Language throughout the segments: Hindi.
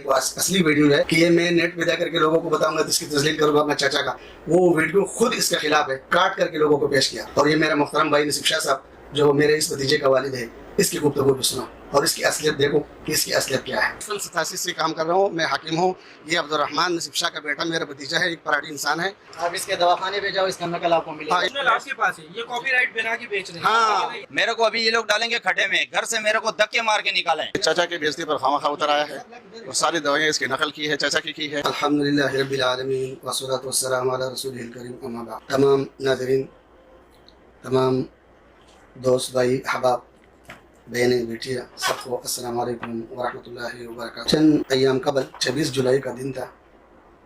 देखो असली वीडियो है कि ये मैं नेट पे जा करके लोगों को बताऊंगा तो इसकी तस्लील करूंगा अपना चाचा का, वो वीडियो खुद इसके खिलाफ है, काट करके लोगों को पेश किया। और ये मेरा मुहतरम भाई नसीब शाह साहब जो मेरे इस भतीजे का वालिद है, इसकी गुफ्तगू भी सुना और इसकी असलियत देखो कि इसकी असलियत क्या है। 87 से काम कर रहा हूँ, मैं हाकिम हूँ। ये अब्दुर्रहमान नसीब शाह का बेटा मेरा भतीजा है, एक पराठी इंसान है। आप इसके दवाखाने पे जाओ, इसका नकल आपको मिलेगा। आपके पास है, ये कॉपीराइट बना के बेच रहे हैं। हाँ, मेरे को अभी ये लोग डालेंगे खड्डे में, घर से मेरे को धक्के मार के निकाले। चाचा की बेइज्जती पर खामखा उतर आया है और सारी दवाइयाँ इसकी नकल की है, चाचा की है। अल्हम्दुलिल्लाह रब्बिल आलमीन वस्सलातु वस्सलामु अला रसूलिल करीम, अम्मा बाद। तमाम नाज़रीन, तमाम दोस्त भाई अहबाब, बहनें बेटियाँ, सबको अस्सलाम वालेकुम व रहमतुल्लाहि व बरकातहू। चंद अय्याम कबल 26 जुलाई का दिन था।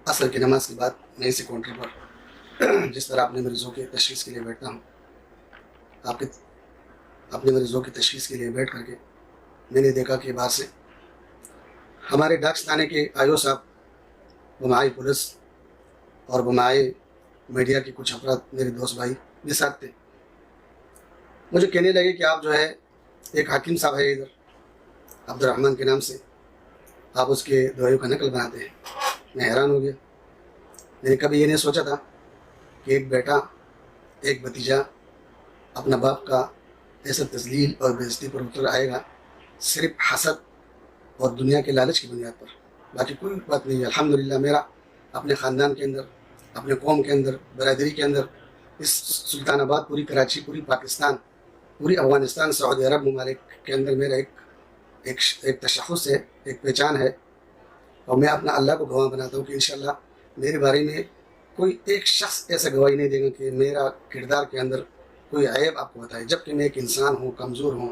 असर की नमाज के बाद मैं इसी काउंटर पर जिस तरह अपने मरीज़ों के तशख़ीस के लिए बैठता हूँ, अपने मरीज़ों की तशख़ीस के लिए बैठ करके मैंने देखा कि बाहर से हमारे डाक्स थाने के आयो साहब, बमाई पुलिस और बमाई मीडिया के कुछ अफराद, मेरे दोस्त भाई भी साथ थे। मुझे कहने लगे कि आप जो है, एक हाकिम साहब है इधर अब्दुर्रहमान के नाम से, आप उसके दवाइयों का नकल बनाते हैं। मैं हैरान हो गया। मैंने कभी ये नहीं सोचा था कि एक बेटा, एक भतीजा अपना बाप का ऐसा तजलील और बेइज्जती पर उतर आएगा सिर्फ हसद और दुनिया के लालच की बुनियाद पर। बाकी कोई बात नहीं है। अल्हम्दुलिल्लाह मेरा अपने ख़ानदान के अंदर, अपने कौम के अंदर, बरादरी के अंदर, इस सुल्तानाबाद, पूरी कराची, पूरी पाकिस्तान, पूरी अफ़गानिस्तान, सऊदी अरब ममालिक के अंदर मेरा एक तशख़्ख़ुस है, एक पहचान है। और मैं अपना अल्लाह को गवाह बनाता हूँ कि इंशाअल्लाह मेरे बारे में कोई एक शख्स ऐसा गवाही नहीं देगा कि मेरा किरदार के अंदर कोई ऐब आपको बताए, जबकि मैं एक इंसान हूँ, कमज़ोर हूँ,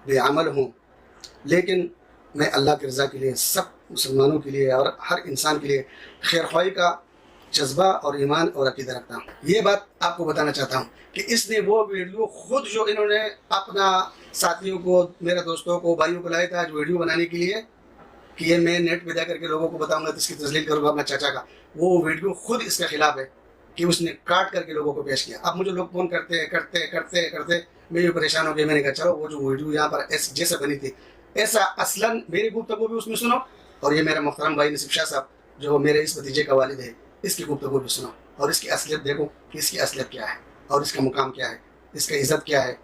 बेअमल हूँ, लेकिन मैं अल्लाह की रज़ा के लिए, सब मुसलमानों के लिए और हर इंसान के लिए खैर ख्वाही का जज्बा और ईमान और अकीदा रखता हूँ। ये बात आपको बताना चाहता हूँ कि इसने वो वीडियो खुद जो इन्होंने अपना साथियों को, मेरे दोस्तों को, भाइयों को लाया था आज वीडियो बनाने के लिए कि ये मैं नेट पे जा करके लोगों को बताऊंगा तो इसकी तस्लील करूंगा अपना चाचा का, वो वीडियो खुद इसके खिलाफ है कि उसने काट करके लोगों को पेश किया। अब मुझे लोग फ़ोन करते मैं ये परेशान हो गया। मैंने कहा चलो वो जो वीडियो यहाँ पर जैसे बनी थी ऐसा असलन मेरी गुफ्तगू भी उसमें सुनो, और ये मेरा मुहतरम भाई नसीब शाह साहब जो मेरे इस भतीजे का वालिद है, इसकी गुफ्तगू भी सुनो और इसकी असलियत देखो कि इसकी असलियत क्या है और इसका मुकाम क्या है, इसका इज़्ज़त क्या है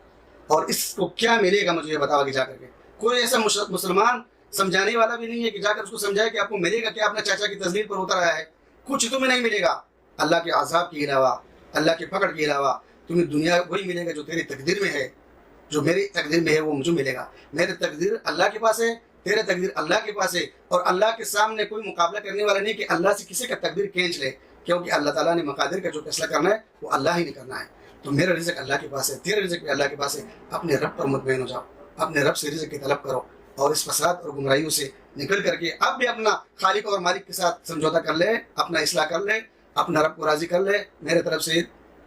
और इसको क्या मिलेगा। मुझे ये बताओ कि जाकर के कोई ऐसा मुसलमान समझाने वाला भी नहीं है कि जाकर उसको समझाए कि आपको मिलेगा क्या, अपना चाचा की तस्लील पर उतर आया है, कुछ तुम्हें नहीं मिलेगा अल्लाह के अज़ाब के अलावा, अल्लाह के पकड़ के अलावा। तुम्हें दुनिया वही मिलेगा जो तेरी तकदीर में है, जो मेरी तकदीर में है वो मुझे मिलेगा। मेरी तकदीर अल्लाह के पास है, तेरे तकदीर अल्लाह के पास है, और अल्लाह के सामने कोई मुकाबला करने वाला नहीं कि अल्लाह से किसी का तकदीर खींच ले, क्योंकि अल्लाह ताला ने मकादिर का जो फैसला करना है वो अल्लाह ही ने करना है। तो मेरा रिज़्क़ अल्लाह के पास है, तेरा रिज़्क़ भी अल्लाह के पास है। अपने रब पर मुतमईन हो जाओ, अपने रब से रिज़्क़ की तलब करो और इस फसाद और गुमराहियों से निकल करके अब भी अपना खालिक और मालिक के साथ समझौता कर ले, अपना इस्लाह कर ले, अपना रब को राज़ी कर ले। मेरे तरफ से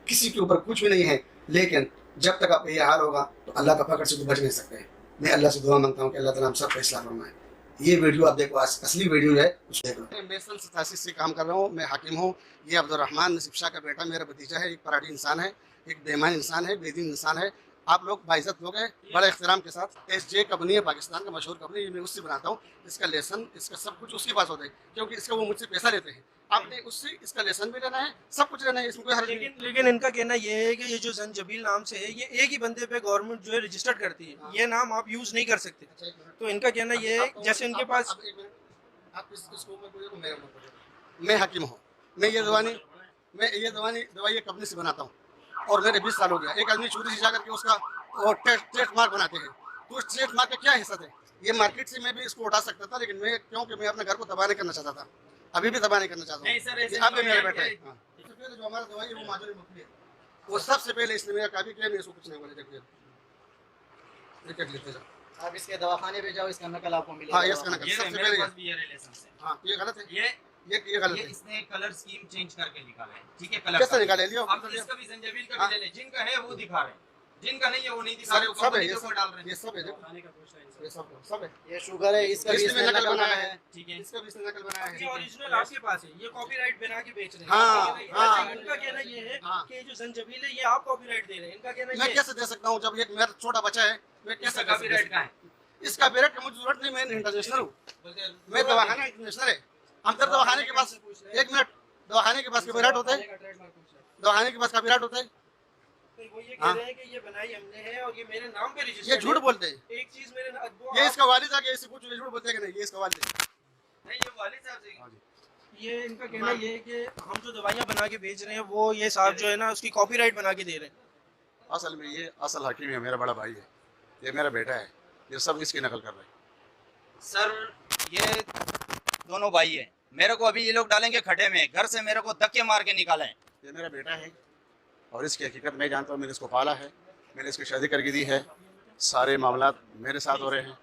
किसी के ऊपर कुछ भी नहीं है, लेकिन जब तक आपका यह हाल होगा तो अल्लाह का पकड़ से तो बच नहीं सकते। मैं अल्लाह से दुआ मांगता हूँ कि अल्लाह ताला हम सबका इस्लाह फरमाए। ये वीडियो आप देखो, असली वीडियो है, उसको देख लो। मैं सन 87 से काम कर रहा हूँ, मैं हाकिम हूँ। ये अब्दुर्रहमान नसीब शाह का बेटा मेरा भतीजा है, एक पराठी इंसान है, एक बेईमान इंसान है, बेदीन इंसान है। आप लोग बाइज़्ज़त लोग हैं, बड़े एहतराम के साथ। SJ कंपनी है, पाकिस्तान का मशहूर कंपनी, ये मैं उससे बनाता हूँ। इसका लेसन, इसका सब कुछ उसके पास होता है, क्योंकि इसका वो मुझसे पैसा लेते हैं। आपने उससे इसका लेसन भी लेना है, सब कुछ लेना है, इसमें कोई हर्ज नहीं। लेकिन इनका कहना ये है कि ये जो जंजबील नाम से है, ये एक ही बंदे पे गवर्नमेंट जो है रजिस्टर्ड करती है, ये नाम आप यूज़ नहीं कर सकते। तो इनका कहना ये है जैसे उनके पास, मैं हाकिम हूँ, मैं ये दवाई कंपनी से बनाता हूँ और मेरे 20 साल हो गया। एक आदमी चोरी से जा करके उसका ट्रेड मार्क बनाते हैं, तो उस ट्रेड मार्क का क्या हिस्सा है? ये मार्केट से मैं भी इसको उठा सकता था, लेकिन मैं क्योंकि मैं अपने घर को तबाह नहीं करना चाहता था, अभी भी तबाह नहीं करना चाहता हूँ। आप मेरे बेटे हैं, इससे पहले जो हमारा दवाई है वो माजूरी मुफ्त है, वो सबसे पहले इसने मेरा काफी किया, मैं इसको कुछ नहीं बोले। देखिए लेते जाओ, आप इसके दवाखाने पे जाओ, इसका नकल आपको मिलेगा। हाँ, इसका नकल सबसे पहले। हाँ, ये गलत है, ये गलत है। इसने कलर स्कीम चेंज करके निकाला है, ठीक है? कलर कैसे निकाले लियो? अब इसका भी जंजीबील का भी ले ले, जिनका है वो दिखा रहे हैं, जिनका नहीं है वो नहीं दिखा रहे, वो सब है, कंपनी को डाल रहे हैं। ये सब है, देखो ये सब है। ये शुगर है, इसका भी इसमें इसने नकल बनाया है, ठीक है? इसका भी इसने नकल बनाया है। ये ओरिजिनल आपके पास है, ये कॉपीराइट बना के बेच रहे हैं। हाँ, हाँ। इनका कहना ये है हाँ। कि जो जंजबील है ये आप कॉपीराइट दे रहे हैं। इनका कहना मैं ये कैसे दे सकता हूँ जब एक मेरा छोटा बच्चा है? मैं कैसे इसका कॉपीराइट का है? इसका बेरट की मुझे जरूरत नहीं, मैं इंटरनेशनल हूँ, मैं दवाखाना इंटरनेशनल है। अंदर दवाखाने के पास 1 मिनट, दवाखाने के पास कॉपीराइट होता है, दवाखाने के पास कॉपीराइट होता है। तो वो ये कह रहे हैं कि ये बनाई हमने है और ये मेरे नाम पे ये रजिस्टर्ड झूठ बोलते हैं। एक चीज मेरे ये इसका वालिद आके इससे पूछो, ये झूठ बोलते हैं कि नहीं, ये इसका वालिद है। नहीं ये वालिद साहब से ये इनका कहना ये है कि हम जो दवाइयाँ बना के बेच रहे हैं वो ये साहब जो है ना उसकी कॉपीराइट बना के दे रहे हैं। असल में ये असल हकीम है, मेरा बड़ा भाई है, ये मेरा बेटा है, ये सब इसकी नकल कर रहे हैं। सर ये दोनों भाई हैं, मेरे को अभी ये लोग डालेंगे खड्डे में, घर से मेरे को धक्के मार के निकाले हैं। ये मेरा बेटा है और इसकी हकीकत मैं जानता हूँ, मैंने इसको पाला है, मैंने इसकी शादी करके दी है, सारे मामला मेरे साथ हो रहे हैं।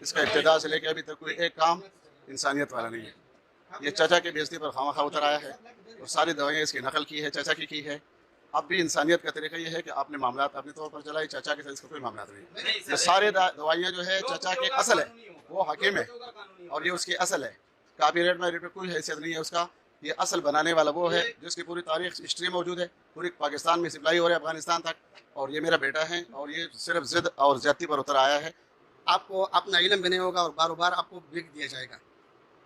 इसका इब्तिदा से लेकर अभी तक कोई एक काम इंसानियत वाला नहीं है। ये चाचा की बेइज्जती पर खामा खा उतर आया है और सारी दवाइयाँ इसकी नकल की है, चाचा की है। अब भी इंसानियत का तरीका ये है कि आपने मामला अपने तौर पर चलाए, चाचा के साथ इसका कोई मामला नहीं। ये सारे दवाइयाँ जो है चाचा के असल है, वो हकीम है और ये उसकी असल है। कॉपीराइट में कोई हैसियत नहीं है उसका। ये असल बनाने वाला वो है जिसकी पूरी तारीख हिस्ट्री मौजूद है, पूरी पाकिस्तान में सप्लाई हो रही है अफगानिस्तान तक, और ये मेरा बेटा है और ये सिर्फ जिद और ज्यादती पर उतर आया है। आपको अपना इल्म भी नहीं होगा और बार बार आपको बिक दिया जाएगा,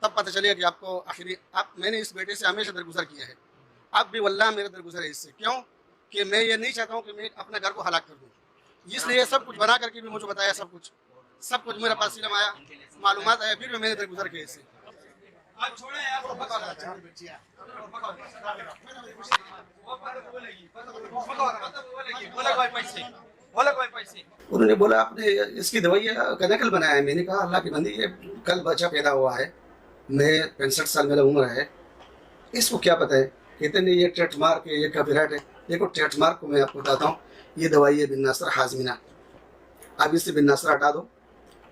तब पता चलेगा कि आपको आखिरी आप मैंने इस बेटे से हमेशा दरगुजर किया है। अब भी वल्लाह मेरा दरगुजर है इससे, क्यों कि मैं ये नहीं चाहता हूँ कि मैं अपने घर को हलाक कर दूँ। इसलिए सब कुछ बना करके भी मुझे बताया, सब कुछ मेरे पास इल्म आया, मालूमात आया, फिर भी मैंने दरगुजर किया इससे। आज छोड़े यार वो बोला कोई पैसे उन्होंने बोला आपने इसकी दवाइयाँ का नकल बनाया है। मैंने कहा अल्लाह की बंदी, ये कल बच्चा पैदा हुआ है, मैं 65 साल मेरा उम्र है, इसको क्या पता है। कहते नहीं ये ट्रेडमार्क है, ये कॉपीराइट है। देखो ट्रेडमार्क को मैं आपको बताता हूँ, ये दवाई है बिन नासर हाजमिना। आप इससे बिन नासर हटा दो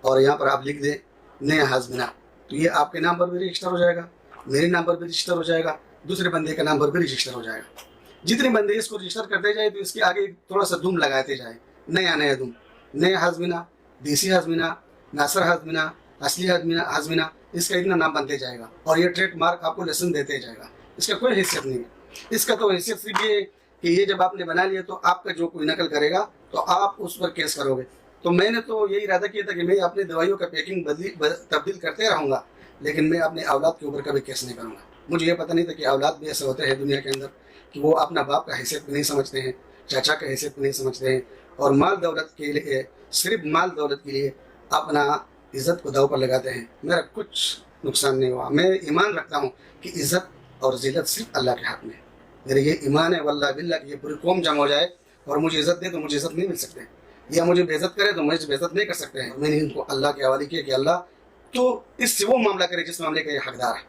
और यहाँ पर आप लिख दें नया हाजमिना, तो ये आपके नाम पर भी रजिस्टर हो जाएगा, मेरे नाम पर भी रजिस्टर हो जाएगा, दूसरे बंदे के नाम पर भी रजिस्टर हो जाएगा। जितने बंदे इसको रजिस्टर करते जाए तो इसके आगे थोड़ा सा दुम लगाते जाए, नया दुम, नया हाजमिना, देसी हाजमिना, नासर हाजमिना, असली हाजमिना, इसका इतना नाम बनते जाएगा और ये ट्रेडमार्क आपको लेसन देते जाएगा। इसका कोई हैसियत नहीं है। इसका तो हैसियत सिर्फ ये कि ये जब आपने बना लिया तो आपका जो कोई नकल करेगा तो आप उस पर केस करोगे। तो मैंने तो यही इरादा किया था कि मैं अपनी दवाइयों का पैकिंग तब्दील करते रहूँगा, लेकिन मैं अपने औलाद के ऊपर कभी केस नहीं करूँगा। मुझे ये पता नहीं था कि औलाद भी ऐसे होते हैं दुनिया के अंदर कि वो अपना बाप का हैसियत भी नहीं समझते हैं, चाचा का हैसियत भी नहीं समझते हैं, और माल दौलत के लिए, सिर्फ माल दौलत के लिए अपना इज़्ज़त को दाव पर लगाते हैं। मेरा कुछ नुकसान नहीं हुआ। मैं ईमान रखता हूँ कि इज़्ज़त और ज़िल्लत सिर्फ अल्लाह के हाथ में है। मेरे ये ईमान है वल्लाह बिल्लाह कि ये पूरी कौम जमा हो जाए और मुझे इज़्ज़त दे तो मुझे इज़्ज़त नहीं मिल सकते, या मुझे बेइज्जत करे तो मुझे बेइज्जत नहीं कर सकते हैं। मैंने इनको अल्लाह के हवाले किया कि अल्लाह तो इससे वो मामला करे जिस मामले का ये हकदार है।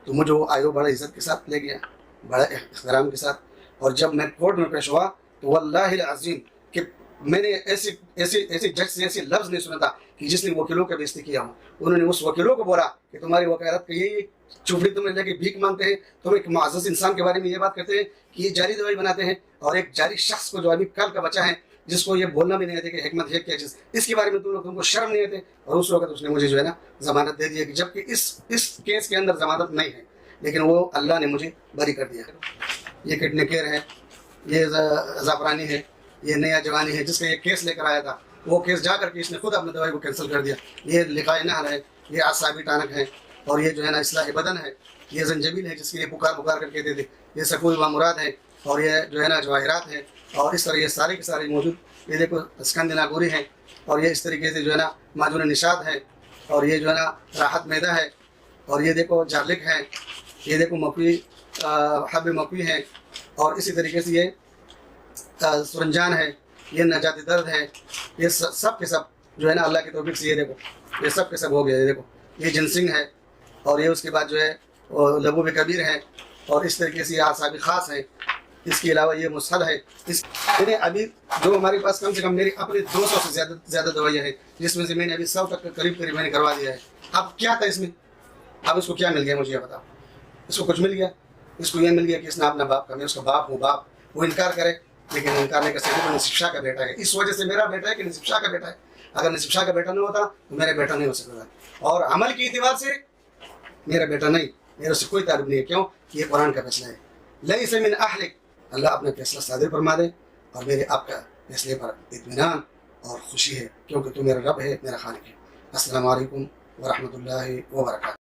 तो मुझे वो आयो बड़ा इज़्ज़त के साथ ले गया, बड़ा एहतराम के साथ। और जब मैं कोर्ट में पेश हुआ तो वल्लाहिल अज़ीम कि मैंने ऐसे जज से ऐसे लफ्ज़ नहीं सुना था कि जिसने वकीलों का बेइज्जती किया हो। उन्होंने उस वकीलों को बोला कि तुम्हारी वकालत का ये चुपड़ी तुम्हें लेके भीख मांगते हैं, तुम एक मुअज़्ज़ज़ इंसान के बारे में ये बात करते हैं कि ये जारी दवाई बनाते हैं, और एक जारी शख्स को जो अभी कल का बच्चा है जिसको ये बोलना भी नहीं आते कि हिकमत है क्या चीज़, इसके बारे में तुमको शर्म नहीं आते। और उस वक्त उसने मुझे जो है ना ज़मानत दे दी, जबकि इस केस के अंदर ज़मानत नहीं है, लेकिन वो अल्लाह ने मुझे बरी कर दिया। ये किडनी केयर है, ये ज़ाफ़रानी है, ये नया जवानी है जिसका ये केस लेकर आया था, वो केस जा करके इसने खुद अपनी दवाई को कैंसिल कर दिया। ये लिखाए नहर है, ये आसाबी टानक है, और ये जो है ना इस्लाह बदन है, ये जंजबील है जिसके लिए पुकार करके दे दे, ये सकूल व मुराद है, और ये जो है ना जवाहिरात है, और इस तरह ये सारे के सारे मौजूद। ये देखो स्कंद नागोरी है, और ये इस तरीके से जो है ना माजून निशात है, और ये जो है ना राहत मैदा है, और ये देखो जार्लिक है, ये देखो मकवी हब मकवी है, और इसी तरीके से ये सुरंजान है, ये नजात दर्द है। ये सब के सब जो है ना अल्लाह की तौफीक से ये देखो ये सब के सब हो गया। ये देखो ये जिनसिंग है, और ये उसके बाद जो है लबूब कबीर है, और इस तरीके से ये आसाबी ख़ास है। इसके अलावा ये मुसहद है। मैंने अभी जो हमारे पास कम से कम मेरी अपने 200 से ज़्यादा दवाइयाँ हैं, जिसमें से मैंने अभी 100 तक करीब मैंने करवा दिया है। अब क्या था इसमें, अब इसको क्या मिल गया मुझे ये बताओ। इसको कुछ मिल गया, इसको ये मिल गया कि इसने अपना बाप का, मैं उसका बाप हूँ, बाप वो इनकार करे, लेकिन इनकार नहीं कर सकते। वो नसीब शाह का बेटा है, इस वजह से मेरा बेटा है कि नसीब शाह का बेटा है। अगर नसीब शाह का बेटा नहीं होता तो मेरा बेटा नहीं हो सकता था, और अमल के एतबार से मेरा बेटा नहीं, मेरे उससे कोई ताल्लुक नहीं है। क्यों कि ये कुरान का फैसला है। लैसा मिन अहलिक, अल्लाह अपना फैसला सादिर फरमा दे, और मेरे आपका फैसले पर इत्मीनान और खुशी है, क्योंकि तू मेरा रब है, मेरा खालिक है। अस्सलामु अलैकुम व रहमतुल्लाहि व बरकातहू।